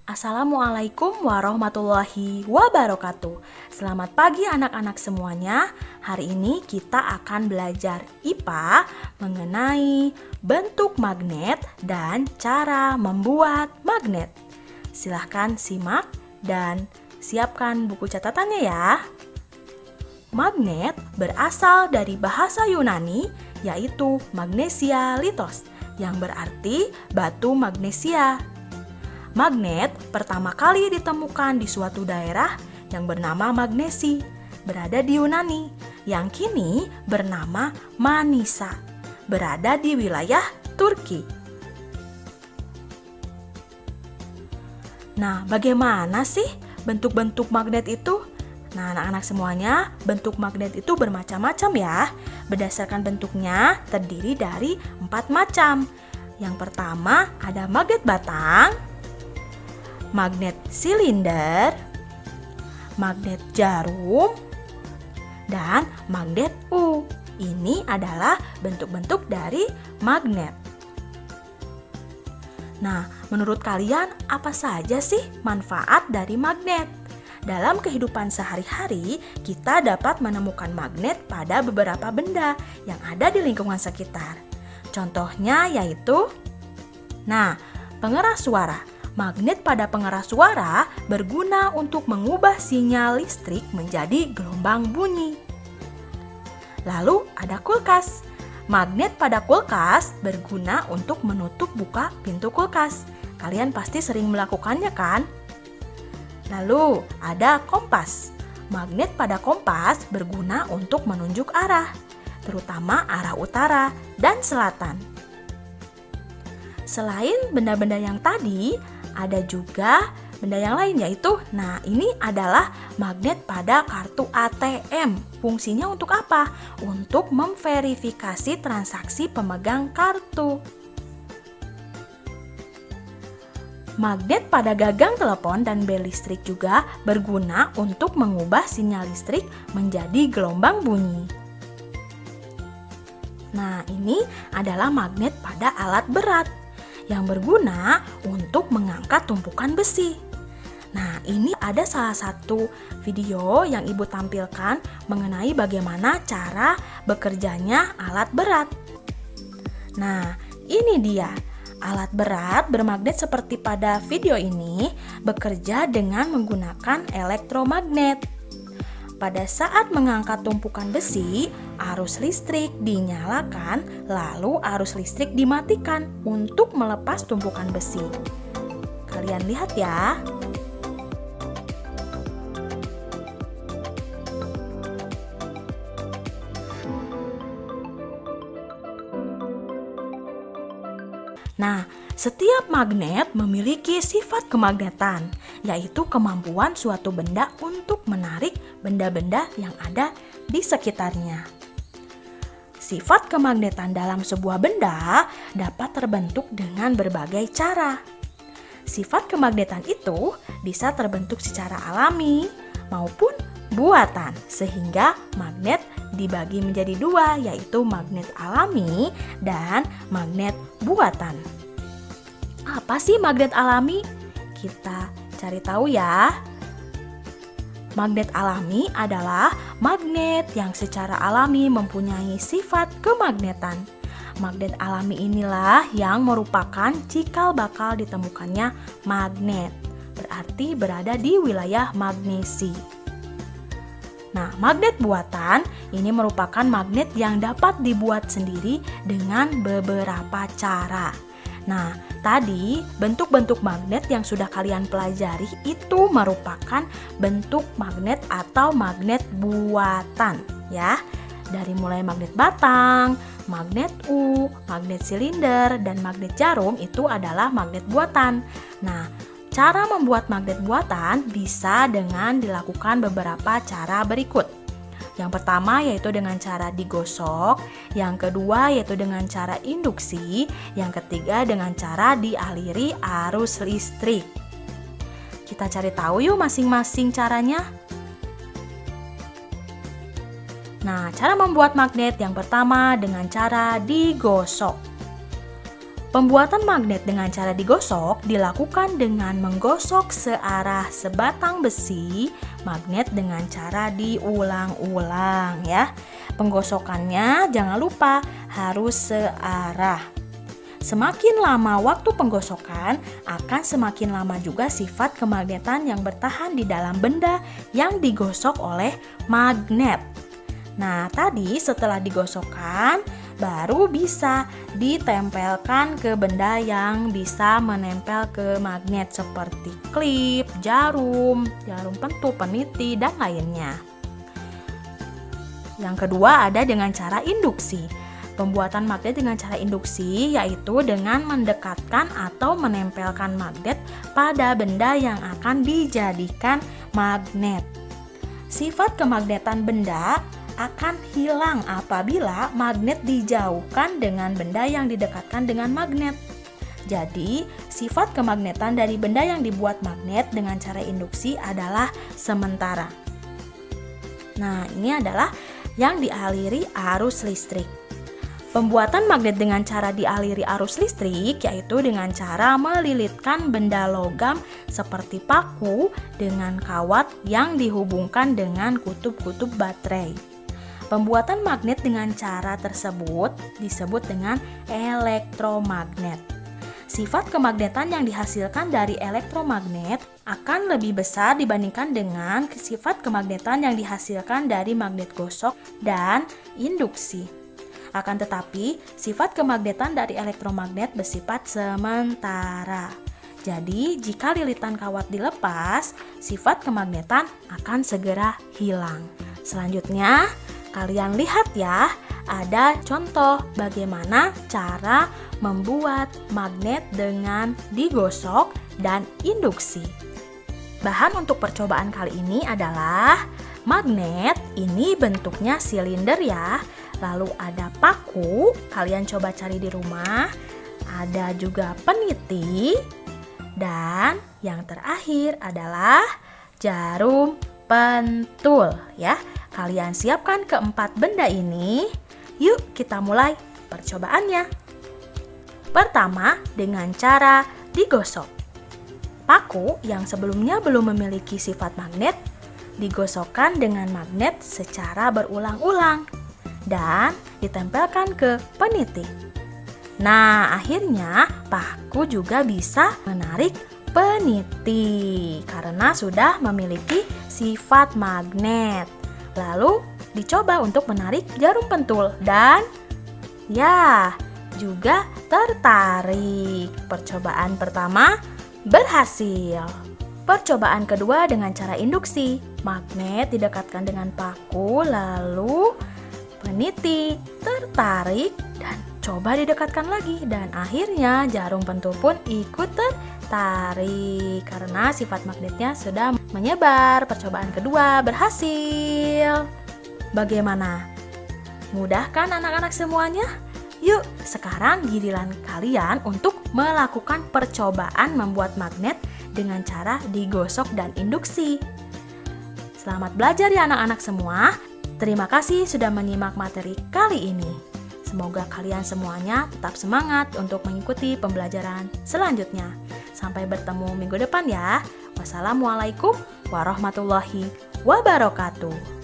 Assalamualaikum warahmatullahi wabarakatuh. Selamat pagi anak-anak semuanya. Hari ini kita akan belajar IPA mengenai bentuk magnet dan cara membuat magnet. Silahkan simak dan siapkan buku catatannya ya. Magnet berasal dari bahasa Yunani yaitu magnesia litos yang berarti batu magnesia. Magnet pertama kali ditemukan di suatu daerah yang bernama Magnesi, berada di Yunani, yang kini bernama Manisa, berada di wilayah Turki. Nah, bagaimana sih bentuk-bentuk magnet itu? Nah, anak-anak semuanya, bentuk magnet itu bermacam-macam ya. Berdasarkan bentuknya terdiri dari 4 macam. Yang pertama ada magnet batang, magnet silinder, magnet jarum, dan magnet U. Ini adalah bentuk-bentuk dari magnet. Nah, menurut kalian apa saja sih manfaat dari magnet? Dalam kehidupan sehari-hari, kita dapat menemukan magnet pada beberapa benda yang ada di lingkungan sekitar. Contohnya yaitu, pengeras suara. Magnet pada pengeras suara berguna untuk mengubah sinyal listrik menjadi gelombang bunyi. Lalu ada kulkas. Magnet pada kulkas berguna untuk menutup buka pintu kulkas. Kalian pasti sering melakukannya kan? Lalu ada kompas. Magnet pada kompas berguna untuk menunjuk arah, terutama arah utara dan selatan. Selain benda-benda yang tadi, ada juga benda yang lain yaitu, ini adalah magnet pada kartu ATM. Fungsinya untuk apa? Untuk memverifikasi transaksi pemegang kartu. Magnet pada gagang telepon dan bel listrik juga berguna untuk mengubah sinyal listrik menjadi gelombang bunyi. Nah, ini adalah magnet pada alat berat yang berguna untuk mengangkat tumpukan besi. Nah, ini ada salah satu video yang Ibu tampilkan mengenai bagaimana cara bekerjanya alat berat. Nah, ini dia. Alat berat bermagnet seperti pada video ini bekerja dengan menggunakan elektromagnet. Pada saat mengangkat tumpukan besi, arus listrik dinyalakan, lalu arus listrik dimatikan untuk melepas tumpukan besi. Kalian lihat ya. Nah, setiap magnet memiliki sifat kemagnetan, yaitu kemampuan suatu benda untuk menarik benda-benda yang ada di sekitarnya. Sifat kemagnetan dalam sebuah benda dapat terbentuk dengan berbagai cara. Sifat kemagnetan itu bisa terbentuk secara alami maupun buatan, sehingga magnet dibagi menjadi 2, yaitu magnet alami dan magnet buatan. Apa sih magnet alami? Kita cari tahu ya. Magnet alami adalah magnet yang secara alami mempunyai sifat kemagnetan. Magnet alami inilah yang merupakan cikal bakal ditemukannya magnet, berarti berada di wilayah magnesi. Nah, magnet buatan ini merupakan magnet yang dapat dibuat sendiri dengan beberapa cara. Nah, tadi bentuk-bentuk magnet yang sudah kalian pelajari itu merupakan bentuk magnet atau magnet buatan ya. Dari mulai magnet batang, magnet U, magnet silinder, dan magnet jarum itu adalah magnet buatan. Nah, cara membuat magnet buatan bisa dengan dilakukan beberapa cara berikut. Yang pertama yaitu dengan cara digosok, yang kedua yaitu dengan cara induksi, yang ketiga dengan cara dialiri arus listrik. Kita cari tahu yuk masing-masing caranya. Nah, cara membuat magnet yang pertama dengan cara digosok. Pembuatan magnet dengan cara digosok dilakukan dengan menggosok searah sebatang besi magnet dengan cara diulang-ulang ya. Penggosokannya jangan lupa harus searah. Semakin lama waktu penggosokan, akan semakin lama juga sifat kemagnetan yang bertahan di dalam benda yang digosok oleh magnet. Nah, tadi setelah digosokkan, baru bisa ditempelkan ke benda yang bisa menempel ke magnet seperti klip, jarum pentul, peniti, dan lainnya. Yang kedua ada dengan cara induksi. Pembuatan magnet dengan cara induksi yaitu dengan mendekatkan atau menempelkan magnet pada benda yang akan dijadikan magnet. Sifat kemagnetan benda akan hilang apabila magnet dijauhkan dengan benda yang didekatkan dengan magnet. Jadi, sifat kemagnetan dari benda yang dibuat magnet dengan cara induksi adalah sementara. Nah, ini adalah yang dialiri arus listrik. Pembuatan magnet dengan cara dialiri arus listrik yaitu dengan cara melilitkan benda logam seperti paku dengan kawat yang dihubungkan dengan kutub-kutub baterai. Pembuatan magnet dengan cara tersebut disebut dengan elektromagnet. Sifat kemagnetan yang dihasilkan dari elektromagnet akan lebih besar dibandingkan dengan sifat kemagnetan yang dihasilkan dari magnet gosok dan induksi. Akan tetapi, sifat kemagnetan dari elektromagnet bersifat sementara. Jadi, jika lilitan kawat dilepas, sifat kemagnetan akan segera hilang. Selanjutnya, kalian lihat ya, ada contoh bagaimana cara membuat magnet dengan digosok dan induksi. Bahan untuk percobaan kali ini adalah magnet, ini bentuknya silinder ya. Lalu ada paku, kalian coba cari di rumah. Ada juga peniti. Dan yang terakhir adalah jarum pentul ya. Kalian siapkan keempat benda ini. Yuk kita mulai percobaannya. Pertama, dengan cara digosok. Paku yang sebelumnya belum memiliki sifat magnet digosokkan dengan magnet secara berulang-ulang dan ditempelkan ke peniti. Nah, akhirnya paku juga bisa menarik peniti karena sudah memiliki sifat magnet. Lalu dicoba untuk menarik jarum pentul dan ya, juga tertarik. Percobaan pertama berhasil. Percobaan kedua dengan cara induksi. Magnet didekatkan dengan paku, lalu peniti tertarik dan coba didekatkan lagi. Dan akhirnya jarum pentul pun ikut tertarik karena sifat magnetnya sudah menyebar. Percobaan kedua berhasil. Bagaimana? Mudah kan anak-anak semuanya? Yuk, sekarang giliran kalian untuk melakukan percobaan membuat magnet dengan cara digosok dan induksi. Selamat belajar ya anak-anak semua. Terima kasih sudah menyimak materi kali ini. Semoga kalian semuanya tetap semangat untuk mengikuti pembelajaran selanjutnya. Sampai bertemu minggu depan ya. Wassalamualaikum warahmatullahi wabarakatuh.